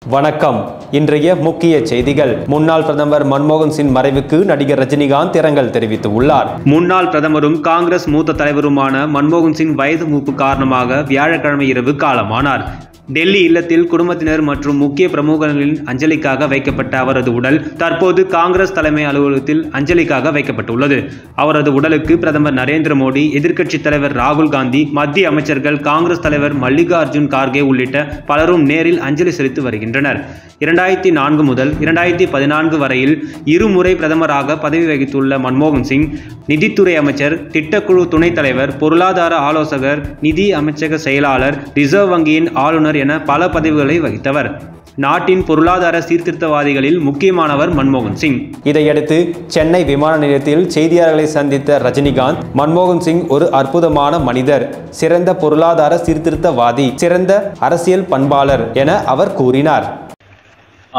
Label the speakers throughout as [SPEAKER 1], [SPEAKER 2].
[SPEAKER 1] வணக்கம். இன்றைய முக்கிய செய்திகள். முன்னாள் பிரதமர் மன்மோகன் சிங் மறைவுக்கு நடிகர் ரஜினிகாந்த் இரங்கல் தெரிவித்துள்ளார். முன்னாள் பிரதமரும் காங்கிரஸ் மூத்த தலைவருமான மன்மோகன் சிங் வயது மூப்பு காரணமாக வியாழக்கிழமை இரவு காலமானார். டெல்லி இல்லத்தில் குடும்பத்தினர் மற்றும் முக்கிய பிரமுகர்களின் அஞ்சலிக்காக வைக்கப்பட்ட அவரது உடல் தற்போது காங்கிரஸ் தலைமை அலுவலகத்தில் அஞ்சலிக்காக வைக்கப்பட்டுள்ளது. அவரது உடலுக்கு பிரதமர் நரேந்திர மோடி, எதிர்க்கட்சித் தலைவர் ராகுல் காந்தி, மத்திய அமைச்சர்கள், காங்கிரஸ் தலைவர் மல்லிகார்ஜுன் கார்கே உள்ளிட்ட பலரும் நேரில் அஞ்சலி செலுத்தி வருகின்றனர். 2004 முதல் 2014 வரையில் இருமுறை பிரதமராக பதவி வகித்துள்ள மன்மோகன் சிங் நிதித்துறை அமைச்சர், திட்டக்குழு துணைத் தலைவர், பொருளாதார ஆலோசகர், நிதி அமைச்சக செயலாளர், ரிசர்வ் வங்கியின் ஆளுநர் என பல பதவிகளை வகித்தவர். நாட்டின் பொருளாதார சீர்திருத்தவாதிகளில் முக்கியமானவர் மன்மோகன் சிங். இதையடுத்து சென்னை விமான நிலையத்தில் செய்தியாளர்களை சந்தித்த ரஜினிகாந்த், மன்மோகன் சிங் ஒரு அற்புதமான மனிதர், சிறந்த பொருளாதார சீர்திருத்தவாதி, சிறந்த அரசியல் பண்பாளர் என அவர் கூறினார்.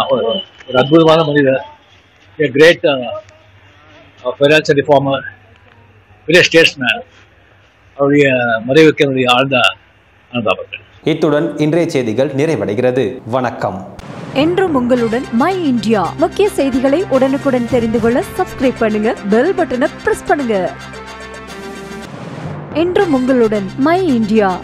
[SPEAKER 2] ஒரு அற்புதமான மனிதர், a great financial reformer, great statesman. அவருடைய மறைவுக்கு என்னுடைய ஆழ்ந்த அனுதாபங்கள்.
[SPEAKER 1] இத்துடன் இன்றைய செய்திகள் நிறைவடைகிறது. வணக்கம்.
[SPEAKER 3] என்றும் உங்களுடன் மை இந்தியா. முக்கிய செய்திகளை உடனுக்குடன் தெரிந்து கொள்ள சப்ஸ்கிரைப் பண்ணுங்க, பெல் பட்டனை பிரஸ் பண்ணுங்க. என்றும் உங்களுடன் மை இந்தியா.